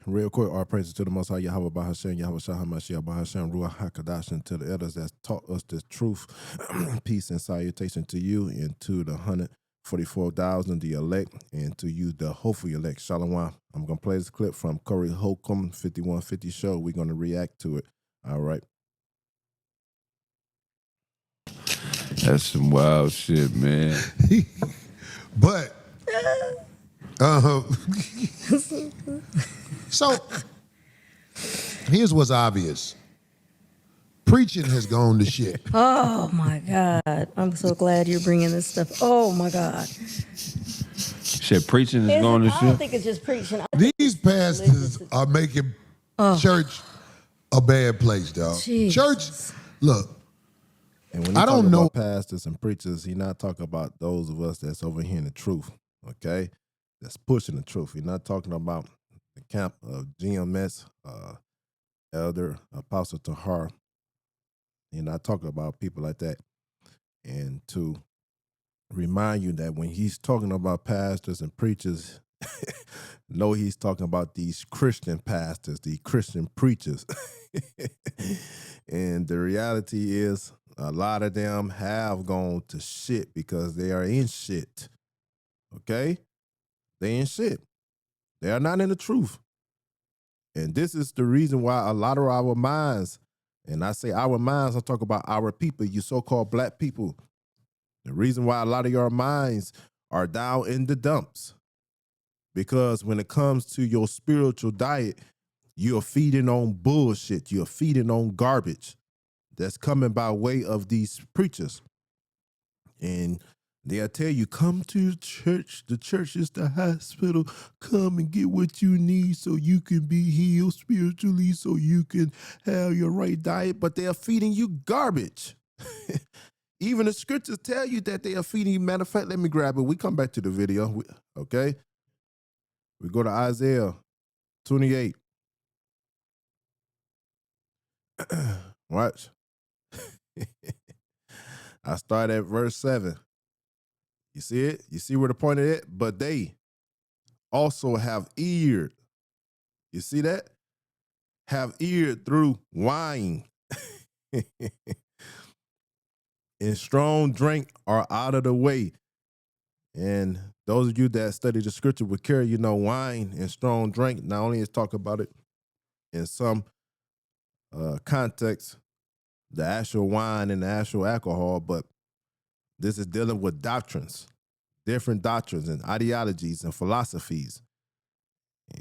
Real quick, our praises to the Most High Yahweh Bahashem, Yahweh Shah HaMashiach Bahashem, Ruach HaKadosh, and to the elders that taught us the truth, peace and salutation to you, and to the 144,000, the elect, and to you, the hopeful elect. Shalom. I'm going to play this clip from Corey Holcomb, 5150 show. We're going to react to it. All right. That's some wild shit, man. But, so here's what's obvious. Preaching has gone to shit. Oh my God. I'm so glad you're bringing this stuff. Oh my God. Shit, preaching is going to I don't shit. think it's just preaching. These pastors are making church a bad place, dog. Jesus. Church, look, And when he I don't talk know. about pastors and preachers, he not talking about those of us that's over here in the truth, okay? That's pushing the truth. He's not talking about the camp of GMS, Elder Apostle Tahar. He's not talking about people like that. And to remind you that when he's talking about pastors and preachers, no, he's talking about these Christian pastors, the Christian preachers. And the reality is a lot of them have gone to shit because they are in shit. Okay? They in shit. They are not in the truth. And this is the reason why a lot of our minds, and I say our minds, I talk about our people, you so-called black people. The reason why a lot of your minds are down in the dumps, because when it comes to your spiritual diet, you're feeding on bullshit. You're feeding on garbage that's coming by way of these preachers. And they'll tell you, come to church. The church is the hospital. Come and get what you need so you can be healed spiritually, so you can have your right diet. But they are feeding you garbage. Even the scriptures tell you that they are feeding you. Matter of fact, let me grab it. We come back to the video, okay? We go to Isaiah 28. Watch. I start at verse 7. You see it? You see where the point is? But they also have eared. You see that? Have eared through wine. And strong drink are out of the way. And those of you that study the scripture with care, you know wine and strong drink, not only is talk about it in some context, the actual wine and the actual alcohol, but this is dealing with doctrines, different doctrines and ideologies and philosophies.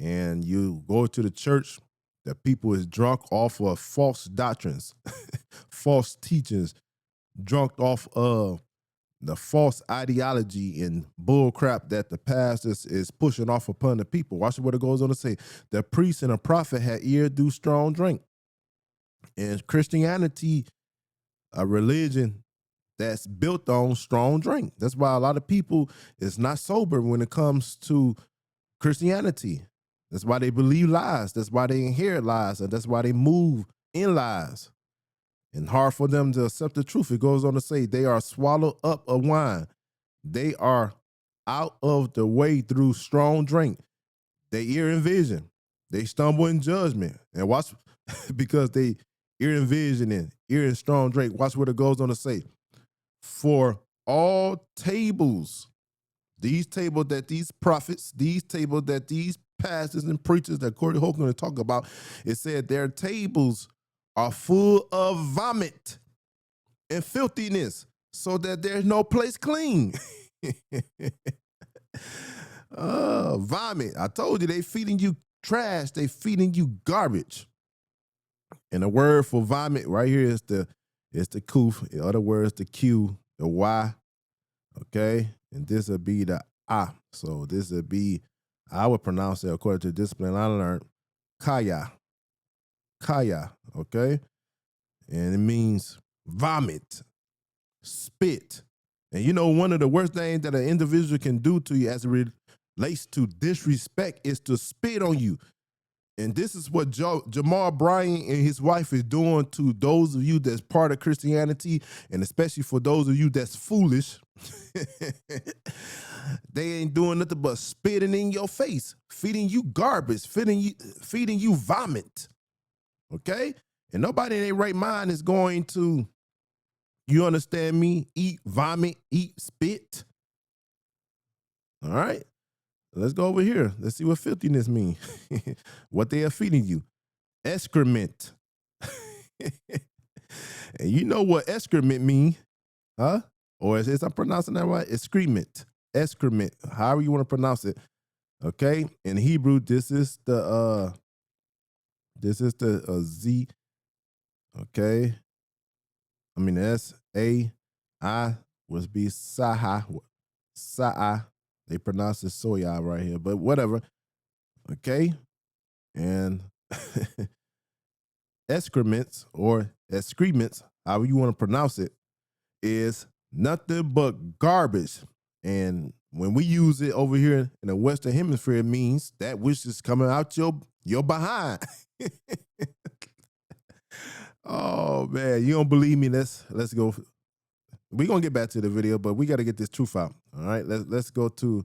And you go to the church, the people is drunk off of false doctrines, false teachings, drunk off of the false ideology and bull crap that the pastors is pushing off upon the people. Watch what it goes on to say. The priest and a prophet had ear do strong drink. And Christianity, a religion that's built on strong drink. That's why a lot of people is not sober when it comes to Christianity. That's why they believe lies. That's why they inherit lies. And that's why they move in lies. And hard for them to accept the truth. It goes on to say they are swallowed up of wine. They are out of the way through strong drink. They ear in vision. They stumble in judgment. And watch, because they ear in vision and ear in strong drink. Watch what it goes on to say. For all tables, these tables that these prophets, these tables that these pastors and preachers that Corey Holcomb talk about, it said their tables are full of vomit and filthiness, so that there's no place clean. Vomit. I told you, they feeding you trash. They feeding you garbage. And the word for vomit right here is the kuf. In other words, the Q, the Y. Okay? And this would be the A. So this would be, I would pronounce it according to the discipline I learned, kaya. Kaya, okay? And it means vomit, spit. And you know, one of the worst things that an individual can do to you as it relates to disrespect is to spit on you. And this is what Jamal Bryant and his wife is doing to those of you that's part of Christianity, and especially for those of you that's foolish. They ain't doing nothing but spitting in your face, feeding you garbage, feeding you vomit. Okay? And nobody in their right mind is going to, you understand me, eat vomit, eat spit. All right? Let's go over here. Let's see what filthiness means. What they are feeding you. Excrement. And you know what excrement mean, huh? Or is I'm pronouncing that right? Excrement. Excrement. However you want to pronounce it. Okay? In Hebrew, this is the Z. Okay? I mean S-A-I would be Saha. Sa'a. They pronounce it soya right here, but whatever. Okay? And excrements or excrements, however you want to pronounce it, is nothing but garbage. And when we use it over here in the Western Hemisphere, it means that which is coming out your behind. Oh man, you don't believe me? Let's go. We're gonna get back to the video, but we gotta get this truth out. All right, let's go to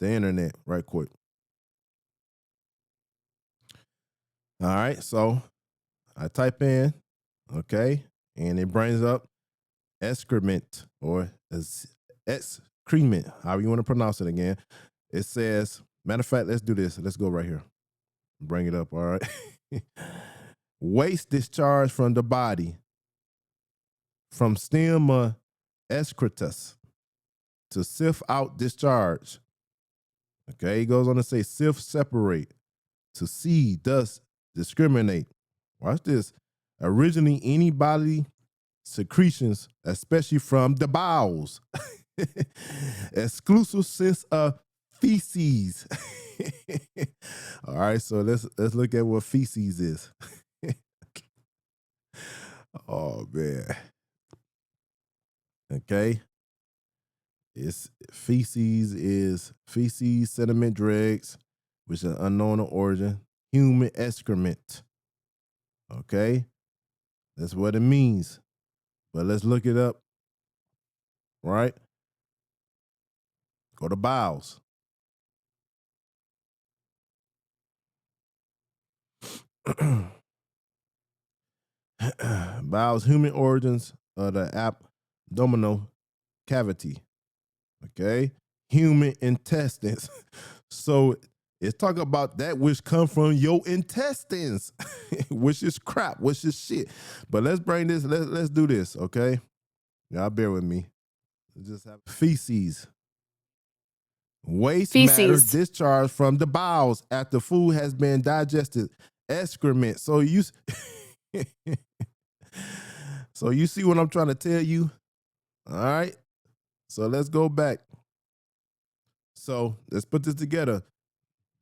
the internet right quick. All right, so I type in, okay, and it brings up excrement or excrement, however you want to pronounce it again. It says, matter of fact, let's do this. Let's go right here. Bring it up, all right. Waste discharge from the body, from stem excretus, to sift out discharge. Okay, he goes on to say sift, separate, to see, thus discriminate. Watch this. Originally, any bodily secretions, especially from the bowels. Exclusive sense of feces. All right, so let's look at what feces is. Oh man. Okay. It's feces, sediment, dregs, which is unknown origin, human excrement. Okay? That's what it means. But let's look it up. Right? Go to bowels. Bowels, human origins of the abdominal cavity. Okay? Human intestines. So it's talking about that which come from your intestines, which is crap, which is shit. But let's bring this, let's do this, okay? Y'all bear with me. Let's just have feces. Waste matter discharged from the bowels after food has been digested. Excrement. So you see what I'm trying to tell you? All right. So let's go back. So let's put this together.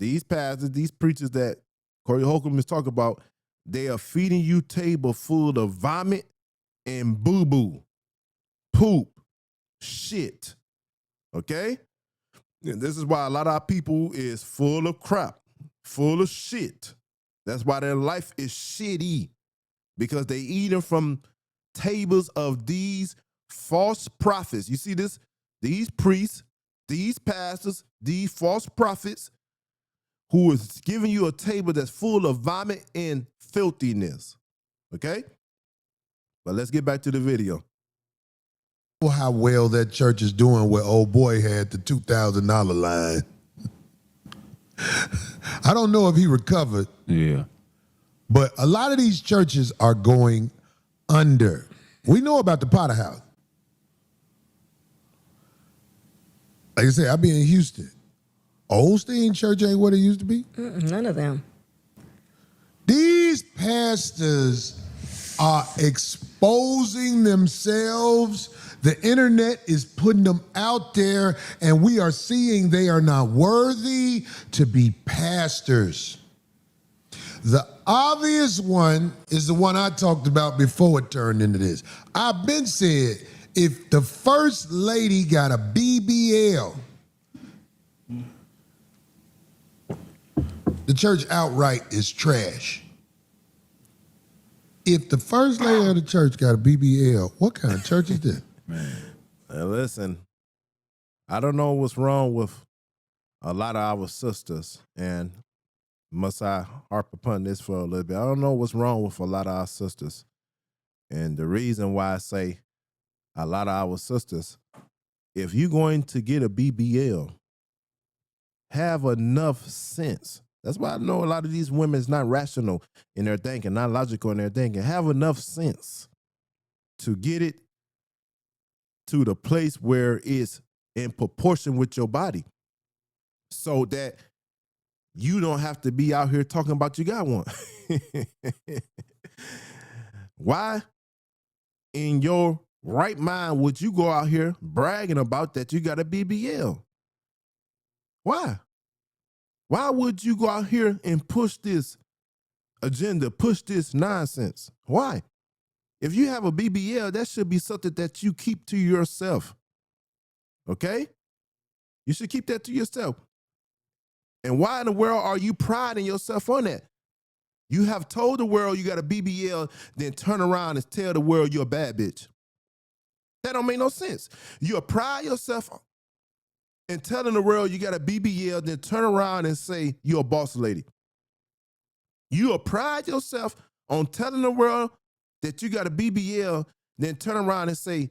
These pastors, these preachers that Corey Holcomb is talking about, they are feeding you table full of vomit and boo-boo, poop, shit. Okay? And this is why a lot of our people is full of crap, full of shit. That's why their life is shitty, because they eating from tables of these false prophets. You see this? These priests, these pastors, these false prophets who is giving you a table that's full of vomit and filthiness. Okay? But let's get back to the video. How well that church is doing where old boy had the $2,000 line. I don't know if he recovered. Yeah. But a lot of these churches are going under. We know about the Potter House. Like I said, I be in Houston. Osteen Church ain't what it used to be. None of them. These pastors are exposing themselves. The internet is putting them out there, and we are seeing they are not worthy to be pastors. The obvious one is the one I talked about before it turned into this. I've been said, if the first lady got a BBL, The church outright is trash. If the first lady of the church got a BBL, what kind of church is this? Man. Listen, I don't know what's wrong with a lot of our sisters, and must I harp upon this for a little bit? I don't know what's wrong with a lot of our sisters. And the reason why I say a lot of our sisters, if you're going to get a BBL, have enough sense. That's why I know a lot of these women is not rational in their thinking, not logical in their thinking. Have enough sense to get it to the place where it's in proportion with your body, so that you don't have to be out here talking about you got one. Why in your right mind would you go out here bragging about that you got a BBL? Why? Why would you go out here and push this agenda, push this nonsense? Why? If you have a BBL, that should be something that you keep to yourself. Okay? You should keep that to yourself. And why in the world are you priding yourself on that? You have told the world you got a BBL, then turn around and tell the world you're a bad bitch. That don't make no sense. You pride yourself in telling the world you got a BBL, then turn around and say you're a boss lady. You pride yourself on telling the world that you got a BBL, then turn around and say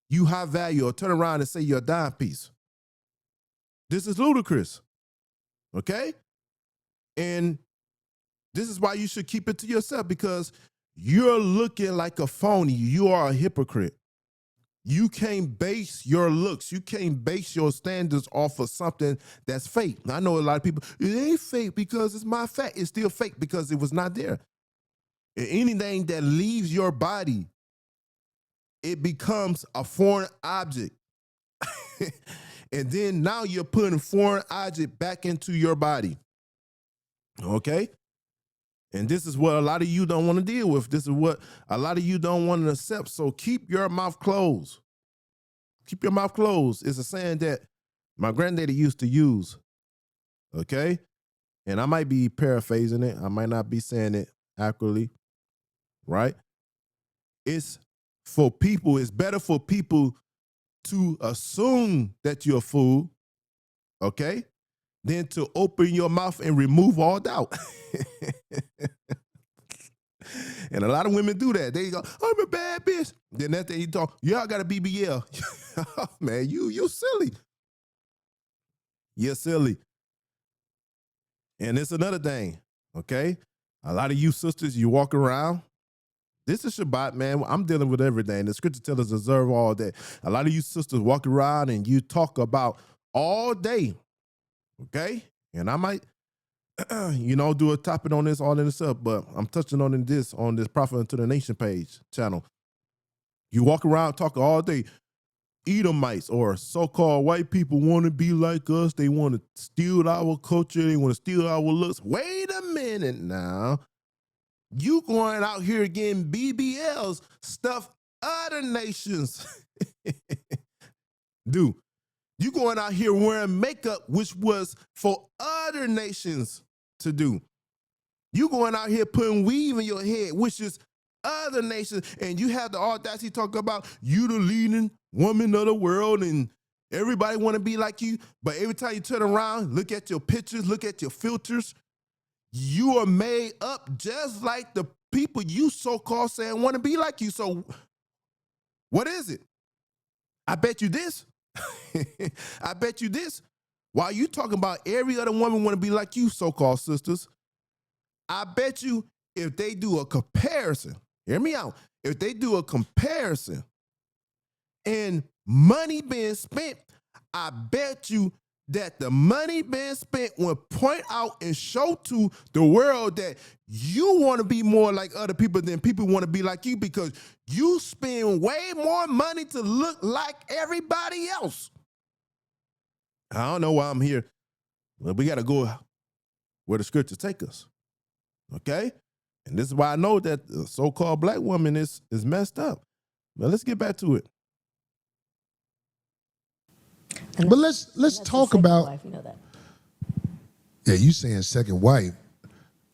you high value, or turn around and say you're a dime piece. This is ludicrous. Okay? And this is why you should keep it to yourself, because you're looking like a phony. You are a hypocrite. You can't base your looks, you can't base your standards off of something that's fake. I know a lot of people, it ain't fake because it's my fact. It's still fake because it was not there. And anything that leaves your body, it becomes a foreign object. And then now you're putting foreign object back into your body. Okay? And this is what a lot of you don't want to deal with. This is what a lot of you don't want to accept. So keep your mouth closed. Keep your mouth closed. It's a saying that my granddaddy used to use. Okay? And I might be paraphrasing it. I might not be saying it accurately. Right? It's better for people to assume that you're a fool, okay, than to open your mouth and remove all doubt. And a lot of women do that. They go, I'm a bad bitch. Then that day you talk, y'all got a BBL. Man, you silly. You're silly. And it's another thing, okay? A lot of you sisters, you walk around. This is Shabbat, man. I'm dealing with everything. The scripture tells us observe all day. A lot of you sisters walk around and you talk about all day, okay? And I might, do a topic on this, all in this up, but I'm touching on this Prophet Unto the Nation page channel. You walk around talking all day. Edomites or so-called white people want to be like us. They want to steal our culture. They want to steal our looks. Wait a minute now. You going out here getting BBLs, stuff other nations do. You going out here wearing makeup, which was for other nations to do. You going out here putting weave in your head, which is other nations, and you have the audacity to talk about you the leading woman of the world and everybody want to be like you, but every time you turn around, look at your pictures, look at your filters, you are made up just like the people you so-called saying want to be like you. So what is it? I bet you this. I bet you this. While you talking about every other woman want to be like you, so-called sisters, I bet you if they do a comparison, hear me out, if they do a comparison and money being spent, I bet you that the money being spent will point out and show to the world that you want to be more like other people than people want to be like you, because you spend way more money to look like everybody else. I don't know why I'm here, but we got to go where the scriptures take us. Okay? And this is why I know that the so-called black woman is messed up. But let's get back to it. But let's talk about life, you know that. Yeah, you saying second wife.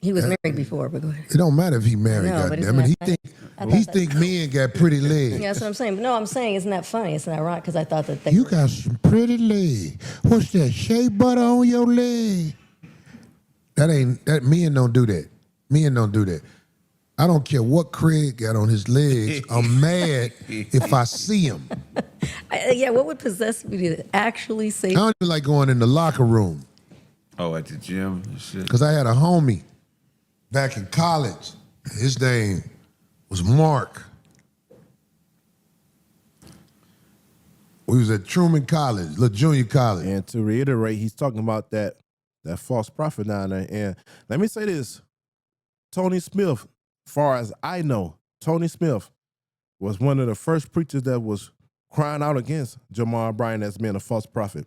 He was married before, but go ahead. It don't matter if he married, No, but goddammit. isn't He think men got pretty legs. Yeah, that's what I'm saying. But no, I'm saying, isn't that funny? It's not right because I thought that they You got some pretty legs. What's that? Shea butter on your leg? That men don't do that. Men don't do that. I don't care what Craig got on his legs. I'm mad if I see him. yeah, what would possess me to actually say? I don't even like going in the locker room. Oh, at the gym and shit. Because I had a homie back in college. His name was Mark. We was at Truman College, little junior college. And to reiterate, he's talking about that false prophet down there. And let me say this. Tony Smith, far as I know, Tony Smith was one of the first preachers that was crying out against Jamal Bryant as being a false prophet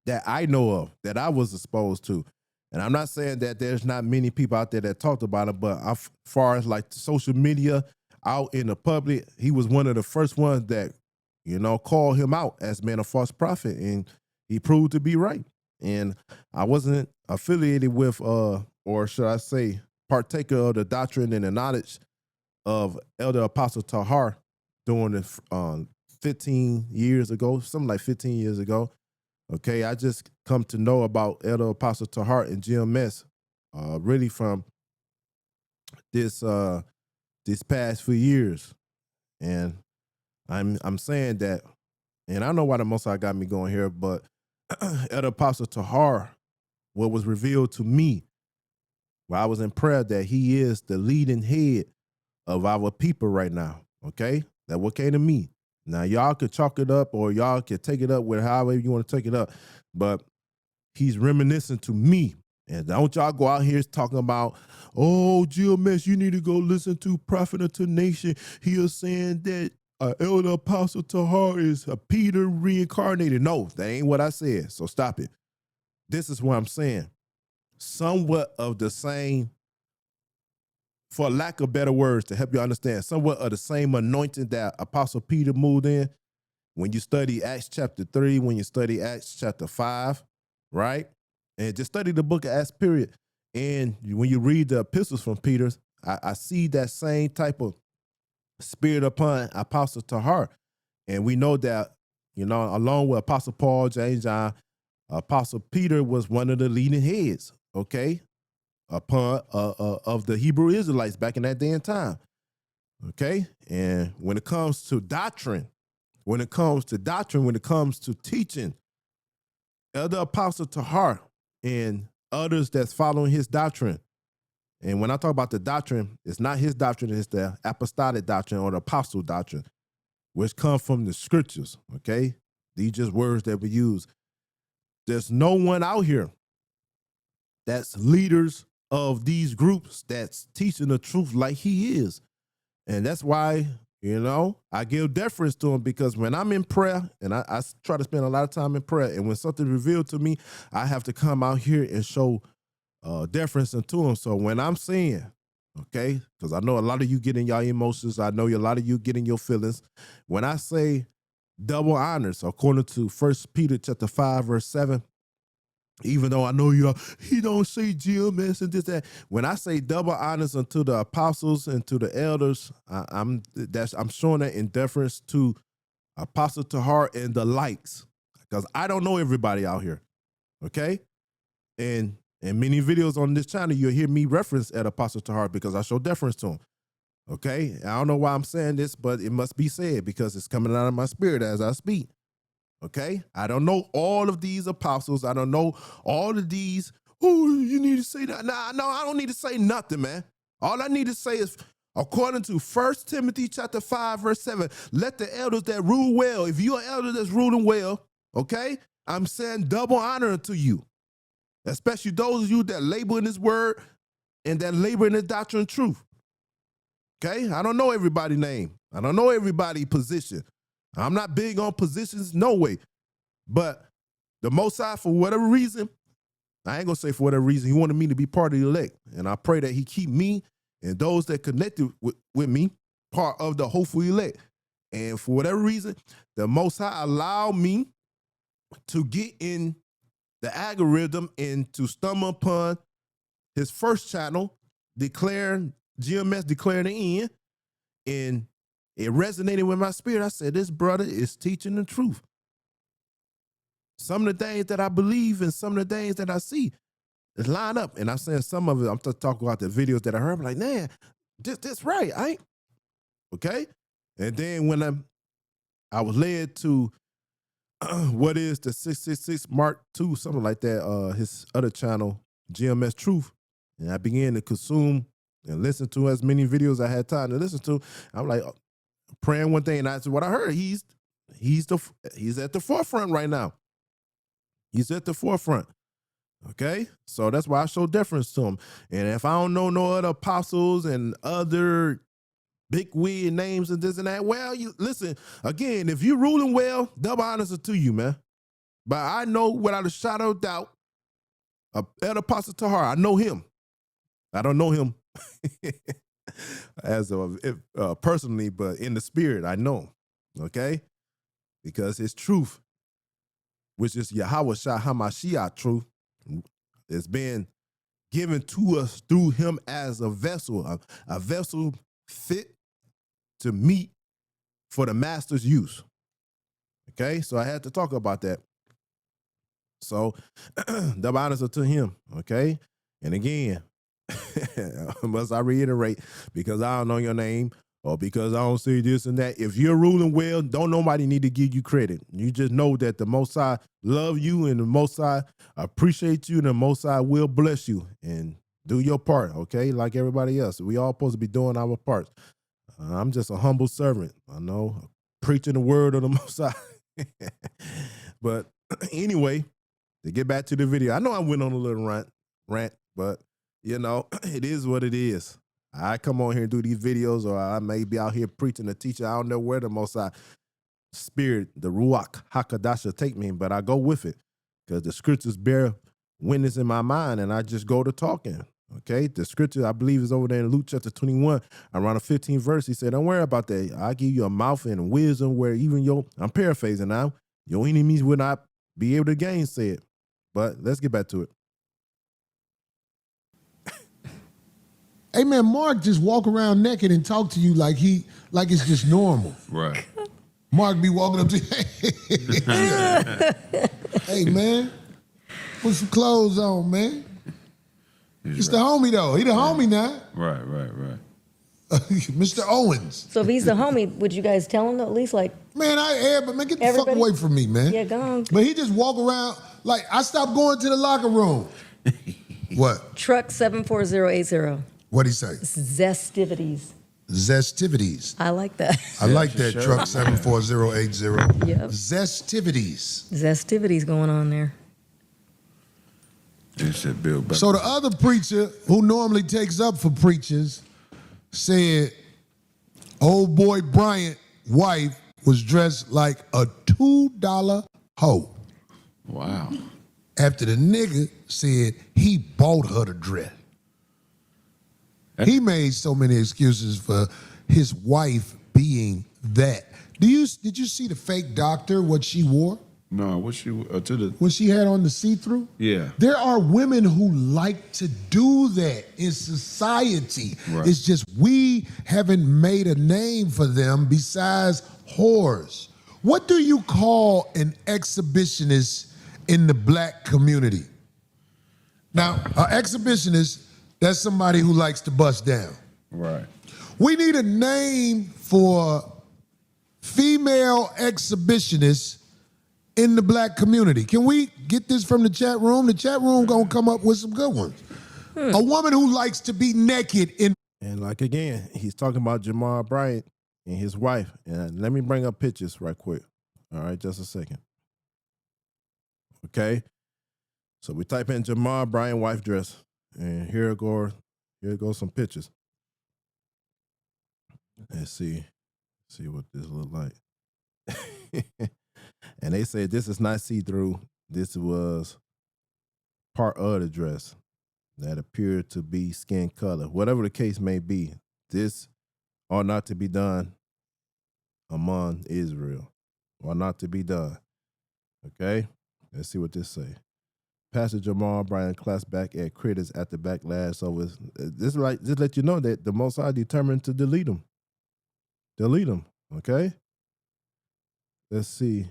that I know of, that I was exposed to. And I'm not saying that there's not many people out there that talked about it, but as far as like social media, out in the public, he was one of the first ones that, called him out as being a false prophet, and he proved to be right. And I wasn't affiliated with, or should I say, partaker of the doctrine and the knowledge of Elder Apostle Tahar during the 15 years ago, something like 15 years ago. Okay, I just come to know about Elder Apostle Tahar and GMS really from this past few years. And I'm saying that, and I know why the Most High got me going here, but Elder Apostle Tahar, what was revealed to me while I was in prayer, that he is the leading head of our people right now, okay? That what came to me. Now, y'all could chalk it up or y'all could take it up with however you want to take it up, but he's reminiscent to me. And don't y'all go out here talking about, oh, GMS, you need to go listen to Prophet of the Nation. He is saying that Elder Apostle Tahar is a Peter reincarnated. No, that ain't what I said, so stop it. This is what I'm saying. Somewhat of the same, for lack of better words to help you understand, somewhat of the same anointing that Apostle Peter moved in when you study Acts chapter 3, when you study Acts chapter 5, right? And just study the book of Acts, period. And when you read the epistles from Peter, I see that same type of spirit upon Apostle Tahar. And we know that, along with Apostle Paul, James, John, Apostle Peter was one of the leading heads, okay? Upon of the Hebrew Israelites back in that day and time. Okay? And when it comes to doctrine, when it comes to teaching, Elder Apostle Tahar and others that's following his doctrine. And when I talk about the doctrine, it's not his doctrine, it's the apostolic doctrine or the apostle doctrine, which come from the scriptures. Okay? These just words that we use. There's no one out here that's leaders of these groups that's teaching the truth like he is. And that's why, I give deference to him, because when I'm in prayer, and I try to spend a lot of time in prayer, and when something revealed to me, I have to come out here and show deference to him. So when I'm saying, okay, because I know a lot of you get in your emotions, I know a lot of you get in your feelings. When I say double honors, according to 1 Peter chapter 5, verse 7, even though I know he don't say GMS and this, that. When I say double honors unto the apostles and to the elders, I'm showing that in deference to Apostle Tahar and the likes, because I don't know everybody out here, okay? And in many videos on this channel, you'll hear me reference at Apostle Tahar because I show deference to him, okay? I don't know why I'm saying this, but it must be said because it's coming out of my spirit as I speak. Okay, I don't know all of these apostles. I don't know all of these. Oh, you need to say that. Nah, no, I don't need to say nothing, man. All I need to say is, according to 1 Timothy chapter 5, verse 7, let the elders that rule well, if you're an elder that's ruling well, okay, I'm saying double honor to you, especially those of you that labor in this word and that labor in the doctrine and truth. Okay, I don't know everybody's name. I don't know everybody's position. I'm not big on positions, no way. But the Most High, for whatever reason, I ain't gonna say for whatever reason, he wanted me to be part of the elect. And I pray that he keep me and those that connected with me part of the hopeful elect. And for whatever reason, the Most High allowed me to get in the algorithm and to stumble upon his first channel, GMS declaring the end, and it resonated with my spirit. I said, this brother is teaching the truth. Some of the things that I believe and some of the things that I see is line up. And I'm saying some of it, I'm just talking about the videos that I heard. I'm like, man, this right, ain't okay. And then when I was led to what is the 666 Mark II, something like that, his other channel, GMS Truth, and I began to consume and listen to as many videos I had time to listen to. I'm like praying one thing, and that's what I heard. He's at the forefront right now. He's at the forefront. Okay, so that's why I show deference to him. And if I don't know no other apostles and other big weird names and this and that, well, you listen again. If you're ruling well, double honors are to you, man. But I know without a shadow of doubt, Elder Apostle Tahar, I know him. I don't know him as personally, but in the spirit, I know him. Okay, because his truth, which is Yahweh Shah Hamashiach truth, is being given to us through him as a vessel fit to meet for the master's use. Okay, so I had to talk about that. So double honors are to him. Okay, and again, must I reiterate, because I don't know your name or because I don't see this and that. If you're ruling well, don't nobody need to give you credit. You just know that the Most High love you and the Most High appreciate you and the Most High will bless you, and do your part, okay? Like everybody else. We all supposed to be doing our parts. I'm just a humble servant, I know, preaching the word of the Most High. But anyway, to get back to the video, I know I went on a little rant, but you know, it is what it is. I come on here and do these videos, or I may be out here preaching and teaching. I don't know where the Most High Spirit, the Ruach HaKadosh, take me, but I go with it because the scriptures bear witness in my mind, and I just go to talking. Okay, the scripture I believe is over there in Luke chapter 21, around the 15th verse. He said, "Don't worry about that. I give you a mouth and wisdom where even I'm paraphrasing now, your enemies will not be able to gainsay it." But let's get back to it. Hey man, Mark just walk around naked and talk to you like it's just normal. Right. Mark be walking up to you. Hey man, put some clothes on, man. He's the homie though. He the homie now. Right. Mr. Owens. So if he's the homie, would you guys tell him at least like? Man, but man, get the Everybody? fuck away from me, man. Yeah, go on. But he just walk around like I stopped going to the locker room. What? Truck 74080. What'd he say? Zestivities. Zestivities. I like that. I like that, sure. truck 74080. Yep. Zestivities. Zestivities going on there. They said Bill back. So the other preacher who normally takes up for preachers said old boy Bryant wife was dressed like a $2 hoe. Wow. After the nigga said he bought her the dress. He made so many excuses for his wife being that. Did you see the fake doctor, what she wore? No, what she to the? When she had on the see-through? Yeah. There are women who like to do that in society. Right. It's just we haven't made a name for them besides whores. What do you call an exhibitionist in the black community? Now, an exhibitionist, that's somebody who likes to bust down. Right. We need a name for female exhibitionists in the black community. Can we get this from the chat room? The chat room gonna come up with some good ones. A woman who likes to be naked in. And like again, he's talking about Jamal Bryant and his wife. And let me bring up pictures right quick. All right, just a second. Okay. So we type in Jamal Bryant wife dress, and here goes some pictures. Let's see what this look like. And they said this is not see-through. This was part of the dress that appeared to be skin color. Whatever the case may be, this ought not to be done among Israel. Ought not to be done. Okay? Let's see what this say. Pastor Jamal Bryant claps back at critics at the backlash over this. Right, just let you know that the Most High determined to delete them. Delete them. Okay. Let's see.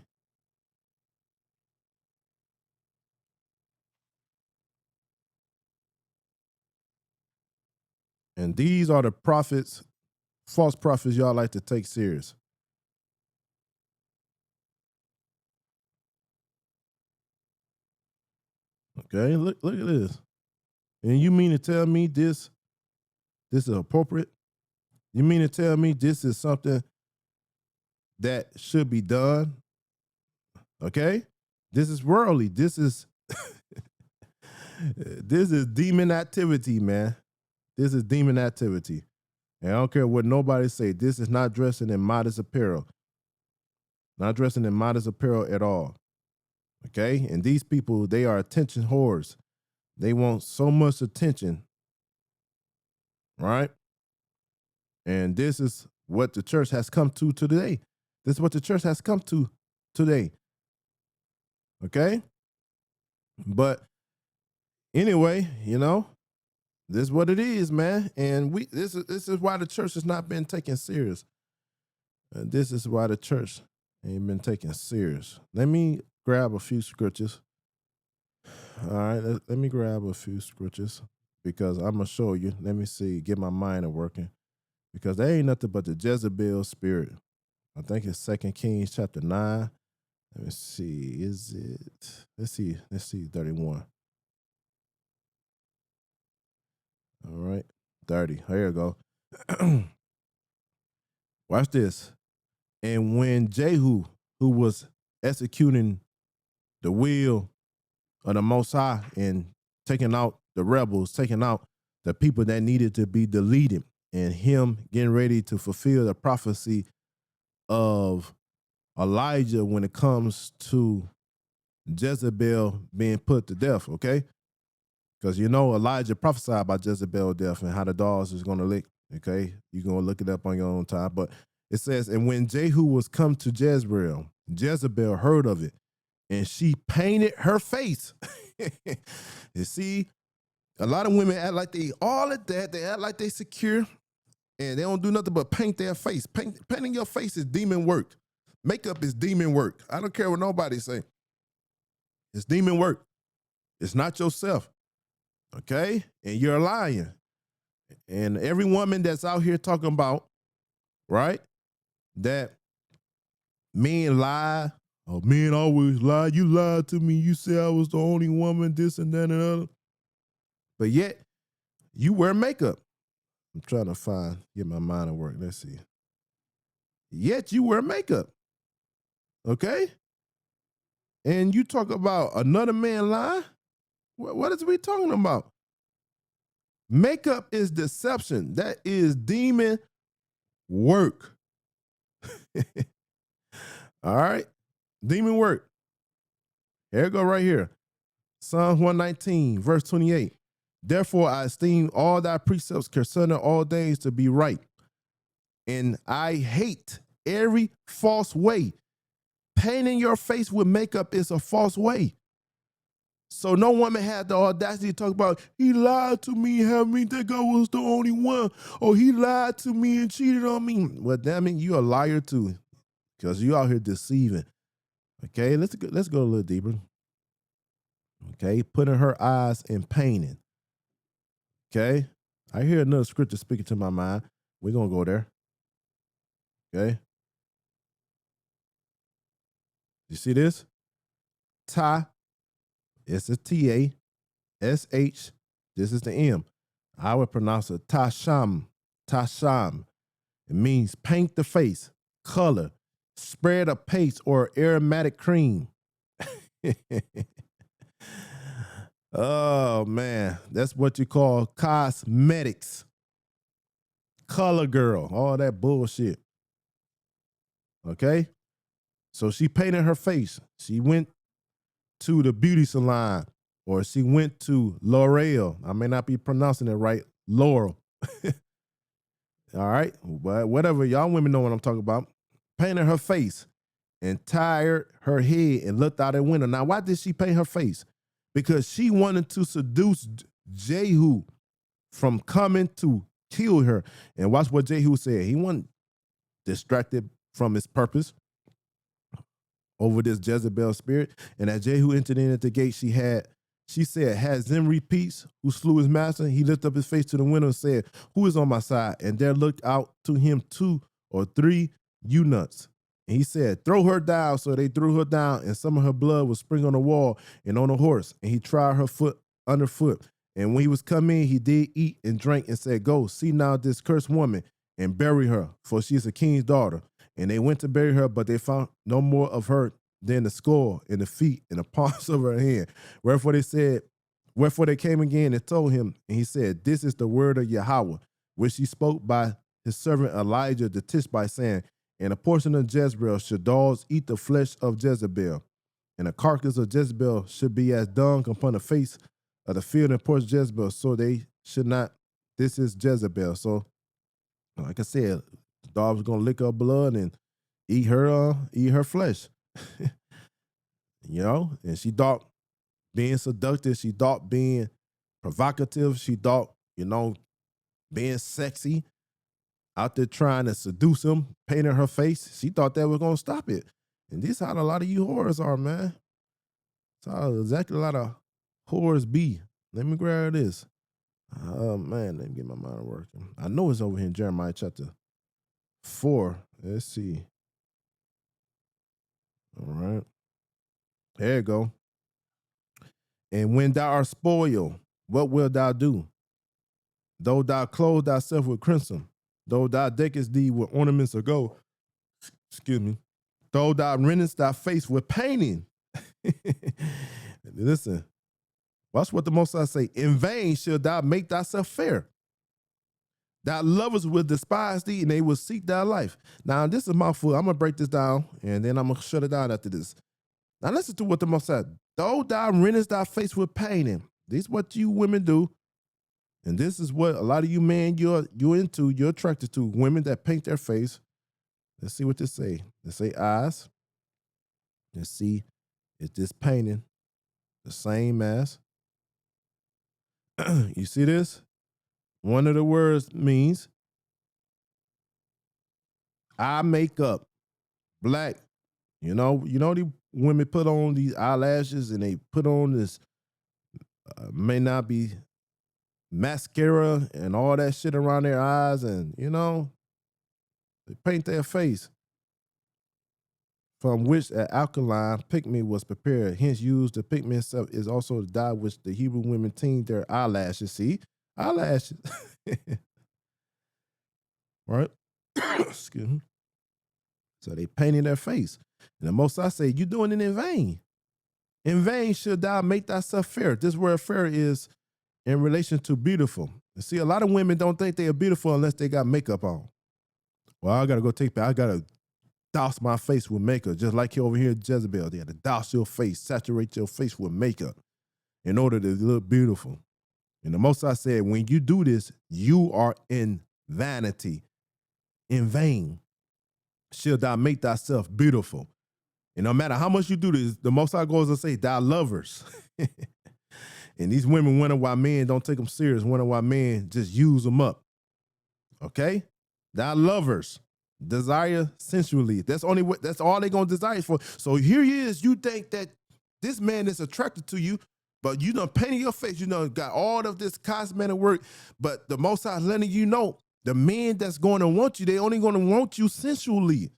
And these are the prophets, false prophets y'all like to take serious. Okay, look at this. And you mean to tell me this is appropriate? You mean to tell me this is something that should be done? Okay? This is worldly. This is this is demon activity, man. This is demon activity. And I don't care what nobody say. This is not dressing in modest apparel. Not dressing in modest apparel at all. Okay? And these people, they are attention whores. They want so much attention. Right? And this is what the church has come to today. This is what the church has come to today. Okay? But anyway, you know, this is what it is, man. And this is why the church has not been taken serious. This is why the church ain't been taken serious. Let me grab a few scriptures. All right, let me grab a few scriptures because I'm going to show you. Let me see, get my mind working. Because there ain't nothing but the Jezebel spirit. I think it's 2 Kings chapter 9. Let me see, is it? Let's see, 31. All right, 30. Here you go. Watch this. And when Jehu, who was executing the will of the Most High and taking out the rebels, taking out the people that needed to be deleted, and him getting ready to fulfill the prophecy of Elijah when it comes to Jezebel being put to death, okay? Because you know Elijah prophesied about Jezebel's death and how the dogs is going to lick, okay? You're going to look it up on your own time. But it says, and when Jehu was come to Jezreel, Jezebel heard of it, and she painted her face. You see, a lot of women act like they all of that. They act like they secure, and they don't do nothing but paint their face. Painting your face is demon work. Makeup is demon work. I don't care what nobody say. It's demon work. It's not yourself. Okay? And you're lying. And every woman that's out here talking about, right, that men lie, or men always lie. You lied to me. You said I was the only woman, this and that and other. But yet, you wear makeup. I'm trying to get my mind to work. Let's see. Yet you wear makeup. Okay? And you talk about another man lie? What is we talking about? Makeup is deception. That is demon work. All right? Demon work. Here it go right here. Psalms 119, verse 28. Therefore I esteem all thy precepts concerning all days to be right. And I hate every false way. Painting your face with makeup is a false way. So no woman had the audacity to talk about, he lied to me, had me think I was the only one, or he lied to me and cheated on me. Well, that means you're a liar too, because you out here deceiving. Okay, let's go a little deeper. Okay, putting her eyes in painting. Okay, I hear another scripture speaking to my mind. We're going to go there. Okay. You see this? Ta. It's a T-A. S-H. This is the M. I would pronounce it tasham. Tasham. It means paint the face, color, spread a paste or aromatic cream. Oh, man. That's what you call cosmetics. Color girl. All that bullshit. Okay? So she painted her face. She went to the beauty salon, or she went to L'Oreal. I may not be pronouncing it right. Laurel. All right? But whatever. Y'all women know what I'm talking about. Painted her face and tied her head and looked out the window. Now, why did she paint her face? because she wanted to seduce Jehu from coming to kill her. And watch what Jehu said. He wasn't distracted from his purpose over this Jezebel spirit. And as Jehu entered in at the gate, she said, had Zimri peace, who slew his master? He lifted up his face to the window and said, who is on my side? And there looked out to him 2 or 3 eunuchs. And he said, throw her down. So they threw her down, and some of her blood was sprinkled on the wall and on the horse. And he tried her foot underfoot. And when he was coming, he did eat and drink and said, go, see now this cursed woman and bury her, for she is a king's daughter. And they went to bury her, but they found no more of her than the skull and the feet and the palms of her hand. Wherefore they came again and told him, and he said, this is the word of Yahweh, which he spoke by his servant Elijah the Tishbite, saying, and a portion of Jezebel should dogs eat the flesh of Jezebel, and the carcass of Jezebel should be as dung upon the face of the field and portion of Jezebel, so they should not. This is Jezebel. So, like I said, the dog was gonna lick her blood and eat her flesh. And she thought being seductive, she thought being provocative, she thought, being sexy, out there trying to seduce him, painting her face. She thought that was gonna stop it. And this is how a lot of you whores are, man. That's how exactly a lot of whores be. Let me grab this. Man, let me get my mind working. I know it's over here in Jeremiah chapter 4. Let's see. All right. There you go. And when thou art spoiled, what wilt thou do? Though thou clothe thyself with crimson, though thou deckest thee with ornaments of gold, though thou rendest thy face with painting. Listen, watch what the Most High say. In vain shalt thou make thyself fair. Thy lovers will despise thee, and they will seek thy life. Now, this is my foot. I'm going to break this down, and then I'm going to shut it down after this. Now, listen to what the Most High said. Though thou rendest thy face with painting. This is what you women do. And this is what a lot of you men, you're into, you're attracted to, women that paint their face. Let's see what they say. They say eyes. Let's see, is this painting the same as? You see this? One of the words means eye makeup, black. The women put on these eyelashes and they put on this, may not be mascara and all that shit around their eyes, and they paint their face, from which an alkaline pigment was prepared, hence used. The pigment itself is also the dye which the Hebrew women tinted their eyelashes. See? Eyelashes. Right? Excuse me. So they painted their face. And the Most High say, you doing it in vain. In vain should thou make thyself fair. This word fair is in relation to beautiful. You see, a lot of women don't think they are beautiful unless they got makeup on. Well, I got to go I got to douse my face with makeup, just like over here at Jezebel. They had to douse your face, saturate your face with makeup in order to look beautiful. And the Most High said, when you do this, you are in vanity. In vain shalt thou make thyself beautiful. And no matter how much you do this, the Most High goes and say, thy lovers. And these women wonder why men don't take them serious, wonder why men just use them up. Okay? Thy lovers desire sensually. That's all they're going to desire for. So here he is. You think that this man is attracted to you, but you done painted your face. You done got all of this cosmetic work, but the Most High is letting you know the men that's going to want you, they only going to want you sensually.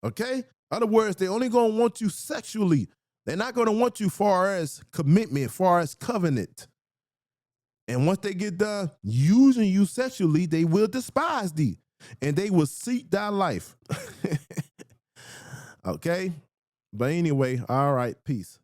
Okay? In other words, they only going to want you sexually. They're not going to want you far as commitment, far as covenant. And once they get done using you sexually, they will despise thee and they will seek thy life. Okay? But anyway, all right, peace.